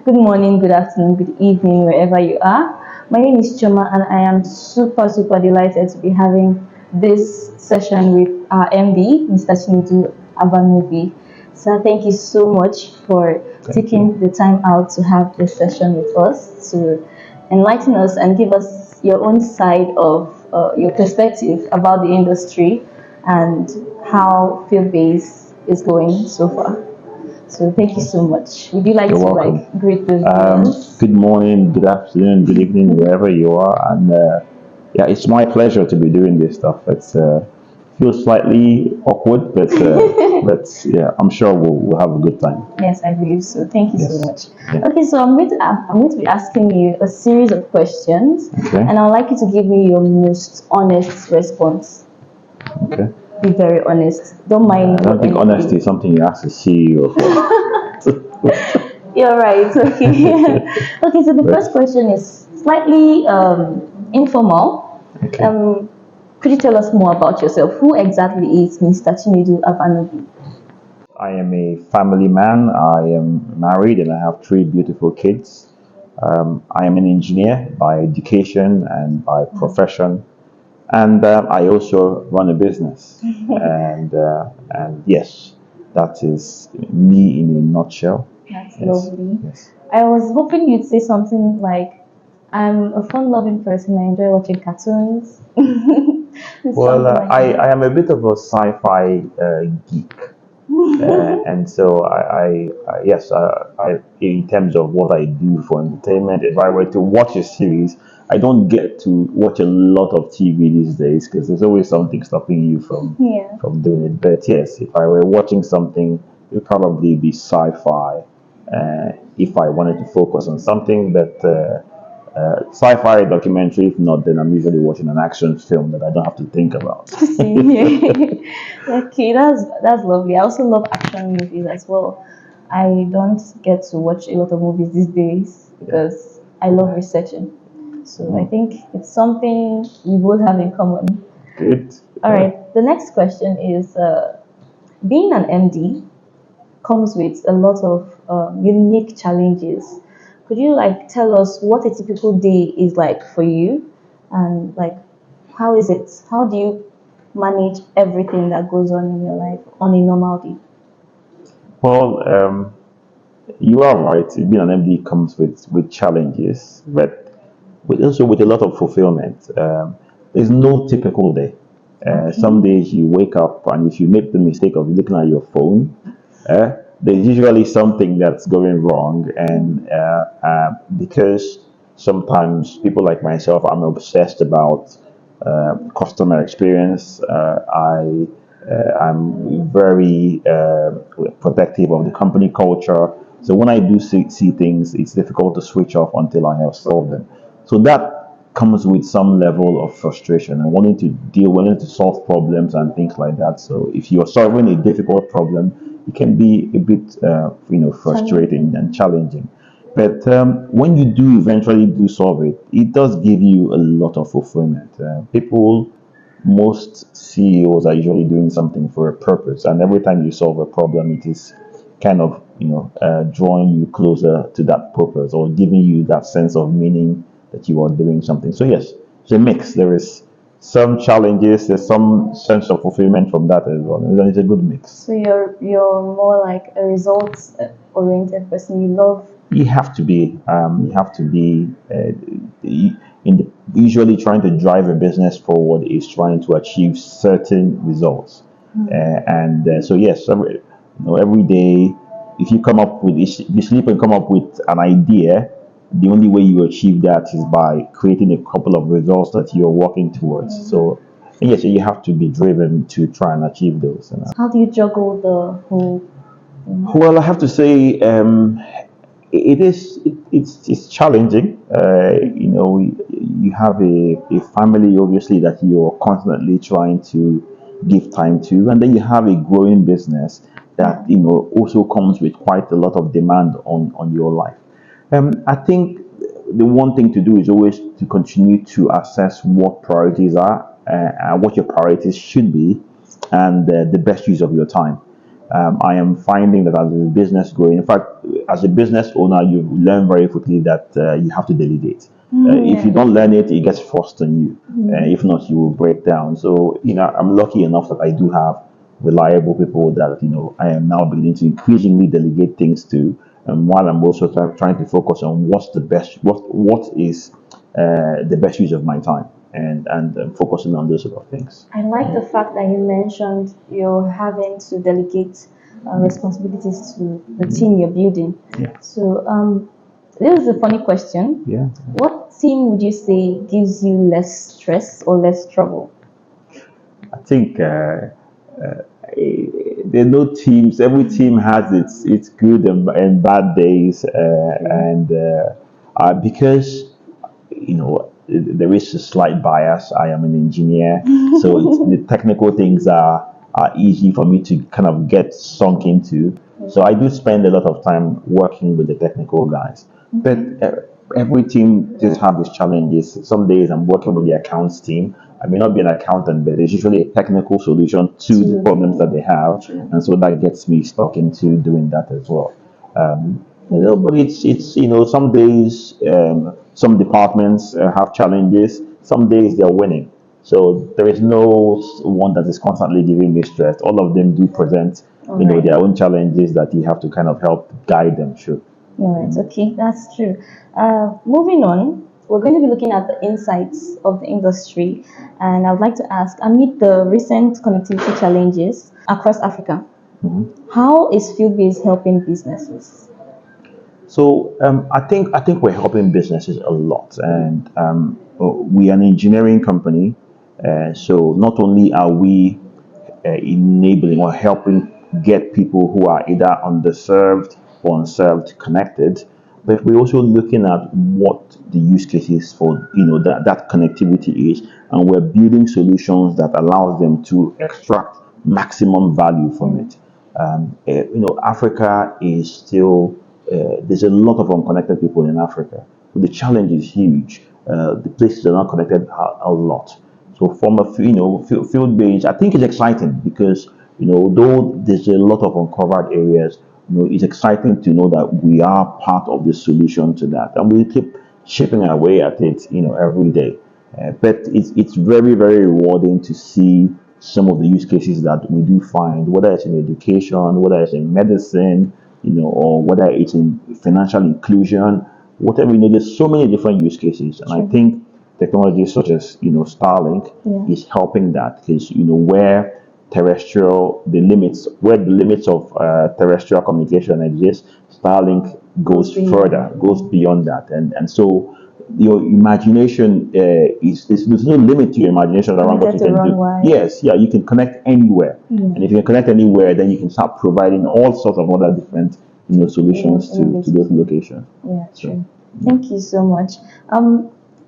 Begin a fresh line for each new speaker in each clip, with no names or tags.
Good morning, good afternoon, good evening, wherever you are. My name is Choma, and I am super delighted to be having this session with our MD, Mr. Chinedu Abanobi. So, thank you so much for taking the time out to have this session with us, to enlighten us and give us your own side of your perspective about the industry and how Fieldbase is going so far. So thank you so much. Would you like
You're
to
welcome.
greet those viewers?
Good morning, good afternoon, good evening, wherever you are. And yeah, it's my pleasure to be doing this stuff. It's feels slightly awkward, but but yeah, I'm sure we'll have a good time.
Yes, I believe so. Thank you so
Yes.
much.
Yeah.
Okay, so I'm going to be asking you a series of questions,
Okay.
and I'd like you to give me your most honest response.
Okay.
Be very honest. Don't mind.
I don't think
anything.
honesty is something you ask a CEO for.
You're right. Okay. Okay. So the first question is slightly informal.
Okay.
Could you tell us more about yourself? Who exactly is Mr. Chinedu Abanobi?
I am a family man. I am married and I have three beautiful kids. I am an engineer by education and by profession, and I also run a business. And yes, that is me in a nutshell.
That's
Yes.
lovely.
Yes.
I was hoping you'd say something like, I'm a fun-loving person. I enjoy watching cartoons.
Well,
Something like that.
I am a bit of a sci-fi geek. And so yes, in terms of what I do for entertainment, if I were to watch a series, I don't get to watch a lot of TV these days because there's always something stopping you
Yeah.
from doing it. But yes, if I were watching something, it would probably be sci-fi. If I wanted to focus on something, but sci-fi documentary. If not, then I'm usually watching an action film that I don't have to think about.
Same here. Okay, that's lovely. I also love action movies as well. I don't get to watch a lot of movies these days because I love researching. So I think it's something we both have in common.
Good.
All right. The next question is being an MD comes with a lot of unique challenges. Could you tell us what a typical day is like for you, and how is it? How do you manage everything that goes on in your life on a normal day?
Well, you are right. Being an MD comes with challenges, but also with a lot of fulfillment. There's no typical day. Some days you wake up and if you make the mistake of looking at your phone, there's usually something that's going wrong, and because sometimes people like myself, I'm obsessed about customer experience. I'm very protective of the company culture. So when I do see things, it's difficult to switch off until I have solved them. So that comes with some level of frustration and wanting to solve problems and things like that. So if you're solving a difficult problem, it can be a bit, frustrating and challenging. But when you do eventually do solve it, it does give you a lot of fulfillment. Most CEOs are usually doing something for a purpose, and every time you solve a problem, it is kind of drawing you closer to that purpose or giving you that sense of meaning that you are doing something. So yes, it's a mix. There is some challenges, there's some sense of fulfillment from that as well. And it's a good mix.
So you're more like a results oriented person. You love.
You have to be. You have to be. Usually, trying to drive a business forward is trying to achieve certain results. So yes, every day, if you sleep and come up with an idea, the only way you achieve that is by creating a couple of results that you're working towards. So yes, you have to be driven to try and achieve those.
How do you juggle the whole?
Well, I have to say, it's challenging. You have a family obviously that you're constantly trying to give time to, and then you have a growing business that also comes with quite a lot of demand on your life. I think the one thing to do is always to continue to assess what priorities are, what your priorities should be, and the best use of your time. I am finding that as a business growing, in fact, as a business owner, you learn very quickly that you have to delegate. If you don't learn it, it gets forced on you. If not, you will break down. So, I'm lucky enough that I do have reliable people that, I am now beginning to increasingly delegate things to. And while I'm also trying to focus on what is the best use of my time, and focusing on those sort of things.
I like the fact that you mentioned you're having to delegate responsibilities to the team you're building.
Yeah.
So, this is a funny question.
Yeah.
What team would you say gives you less stress or less trouble?
I think there are no teams. Every team has its good and bad days, and because there is a slight bias. I am an engineer, so the technical things are easy for me to kind of get sunk into. So I do spend a lot of time working with the technical guys. But every team just have these challenges. Some days I'm working with the accounts team. I may not be an accountant, but there's usually a technical solution to the problems that they have, and so that gets me stuck into doing that as well. But it's some days some departments have challenges. Some days they're winning. So there is no one that is constantly giving me stress. All of them do present their own challenges that you have to kind of help guide them through.
All right, okay, that's true. Moving on, we're going to be looking at the insights of the industry, and I would like to ask, amid the recent connectivity challenges across Africa, how is Fieldbase helping businesses?
So I think we're helping businesses a lot, and we are an engineering company. So not only are we enabling or helping get people who are either underserved or unserved connected, but we're also looking at what the use cases for that connectivity is, and we're building solutions that allows them to extract maximum value from it. Africa is still there's a lot of unconnected people in Africa. So the challenge is huge. The places are not connected a lot. So from a field based, I think it's exciting because though there's a lot of uncovered areas, it's exciting to know that we are part of the solution to that, and we keep chipping our way at it, every day. But it's very, very rewarding to see some of the use cases that we do find, whether it's in education, whether it's in medicine, or whether it's in financial inclusion, whatever. There's so many different use cases, and I think technology such as Starlink is helping that, because where the limits of terrestrial communication exist, Starlink goes further, goes beyond that, and so your imagination there's no limit to your imagination around what you can do. Yes, yeah, you can connect anywhere, and if you can connect anywhere, then you can start providing all sorts of other different solutions to those locations.
Yeah, true. Thank you so much.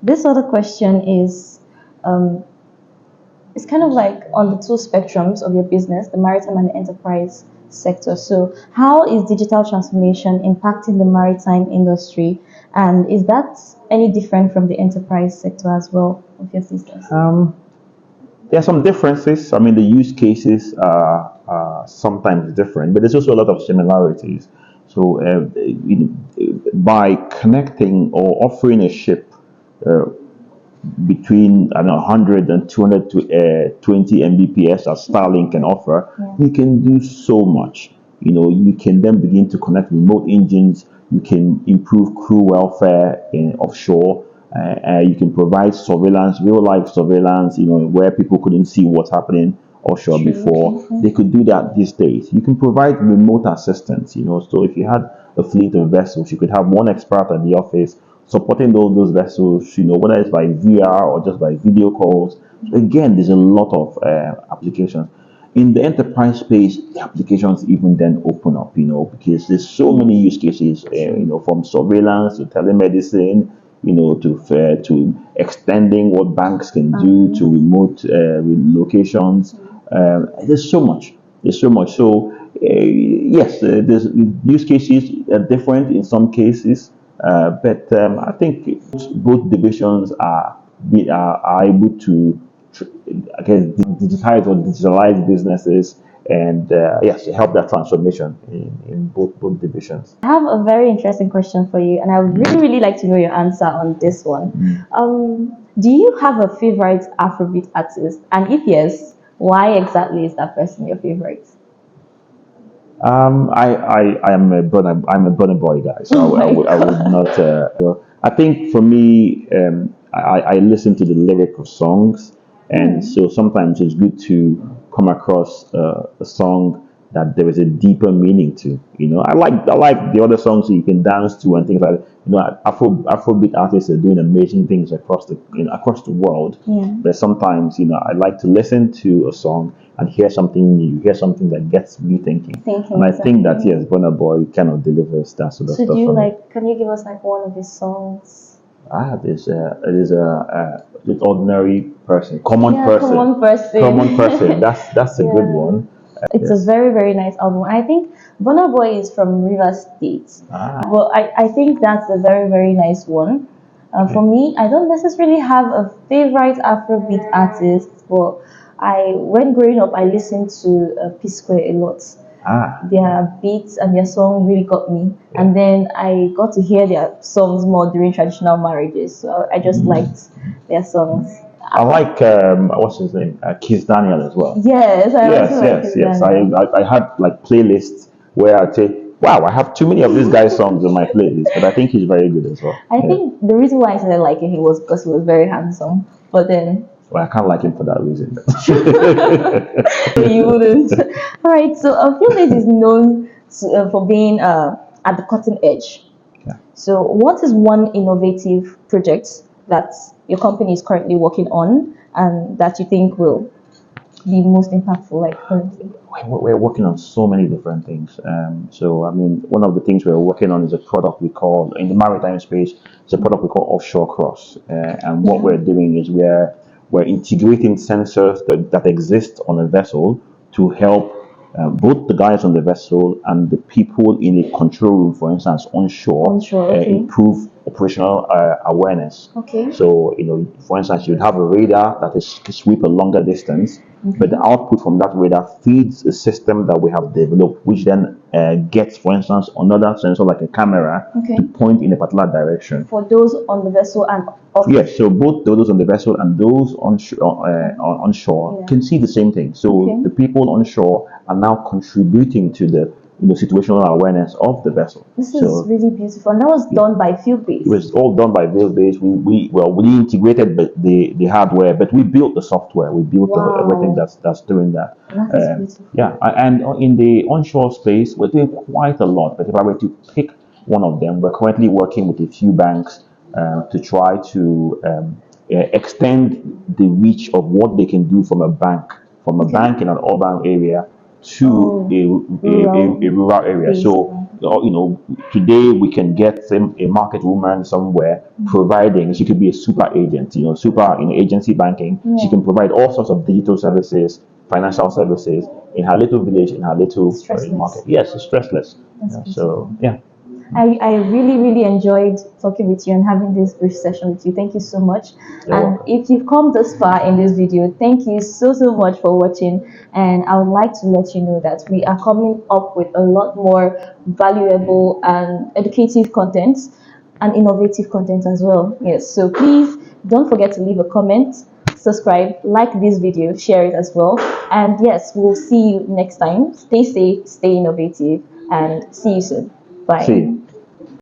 This other question is it's kind of like on the two spectrums of your business, the maritime and the enterprise sector. So how is digital transformation impacting the maritime industry, and is that any different from the enterprise sector as well of your business?
There are some differences. I mean, the use cases are sometimes different, but there's also a lot of similarities. So by connecting or offering a ship between 100 and 220 Mbps as Starlink can offer, you can do so much. You can then begin to connect remote engines. You can improve crew welfare offshore. You can provide surveillance, real life surveillance, where people couldn't see what's happening offshore before. They could do that these days. You can provide remote assistance, so if you had a fleet of vessels, you could have one expert at the office supporting those vessels, whether it's by VR or just by video calls. So again, there's a lot of applications. In the enterprise space, the applications even then open up, because there's so many use cases, from surveillance to telemedicine, to extending what banks can do to remote locations. There's so much. So yes, there's use cases are different in some cases, but I think both divisions are able to, I guess, digitize or digitalize businesses and yes, help that transformation in both divisions.
I have a very interesting question for you, and I would really, really like to know your answer on this one. Do you have a favorite Afrobeat artist? And if yes, why exactly is that person your favorite?
I'm a Burna Boy guy, so
Oh my
I would
god.
not. I think for me, I listen to the lyric of songs, and so sometimes it's good to come across a song that there is a deeper meaning to. I like the other songs that you can dance to and things like that. Afrobeat artists are doing amazing things across the world.
Yeah.
But sometimes I like to listen to a song and hear something new, hear something that gets me thinking.
Thinking
And I think that
exactly.
yes, Burna Boy kind of delivers that sort of
So do
stuff
you
for me.
like? Can you give us like one of his songs?
It is an ordinary person, common
Yeah,
person,
common person.
common person. That's a good
Yeah.
one.
It's a
Yes.
very, very nice album. I think Burna Boy is from Rivers State.
Ah,
Well, I think that's a very, very nice one. For
okay.
me, I don't necessarily have a favorite Afrobeat artist, but when growing up, I listened to P Square a lot.
Ah,
Their beats and their song really got me.
yeah.
And then I got to hear their songs more during traditional marriages. So I just liked their songs.
I like what's his name, Kiss Daniel as well.
Yes, I also
Yes,
like
yes,
his
yes. I,
Daniel.
I I had like playlists where I'd say, wow, I have too many of these guys' songs on my playlist, but I think he's very good as well.
I
Yeah.
think the reason why I started liking him was because he was very handsome. But then
Well, I can't like him for that reason.
you wouldn't. All right, so Fieldbase is known for being at the cutting edge.
Yeah.
So, what is one innovative project that your company is currently working on and that you think will be most impactful, like currently?
We're working on so many different things. So, I mean, one of the things we're working on is a product we call, in the maritime space, it's a product we call Offshore Cross. And what
Yeah.
we're doing is we're integrating sensors that exist on a vessel to help both the guys on the vessel and the people in a control room, for instance,
Onshore, okay.
improve operational awareness.
Okay.
So, for instance, you'd have a radar that is sweep a longer distance, but the output from that radar feeds a system that we have developed, which then gets, for instance, another sensor like a camera
Okay.
to point in a particular direction.
For those on the vessel and off.
Yes, so both those on the vessel and those onshore
Yeah.
can see the same thing. So
Okay.
the people onshore are now contributing to the situational awareness of the vessel.
This is
So
really beautiful. And that was done by Fieldbase.
it was all done by Fieldbase. We integrated the hardware, but we built the software. We built
Wow.
everything that's doing that.
That is beautiful.
Yeah, and in the onshore space, we're doing quite a lot. But if I were to pick one of them, we're currently working with a few banks to try to extend the reach of what they can do from a bank in an urban area to
Oh,
a rural area. So, today we can get a market woman somewhere providing, she could be a super agent, agency banking. She
Yeah.
can provide all sorts of digital services, financial services in her little village, in her little
Stressless.
market. Yes, it's stressless.
That's
Yeah,
beautiful.
so, yeah.
I really, really enjoyed talking with you and having this brief session with you. Thank you so much.
You're
And
welcome.
if you've come this far in this video, thank you so, so much for watching. And I would like to let you know that we are coming up with a lot more valuable and educative content and innovative content as well. Yes, so please don't forget to leave a comment, subscribe, like this video, share it as well. And yes, we'll see you next time. Stay safe, stay innovative, and see you soon. Bye.
See.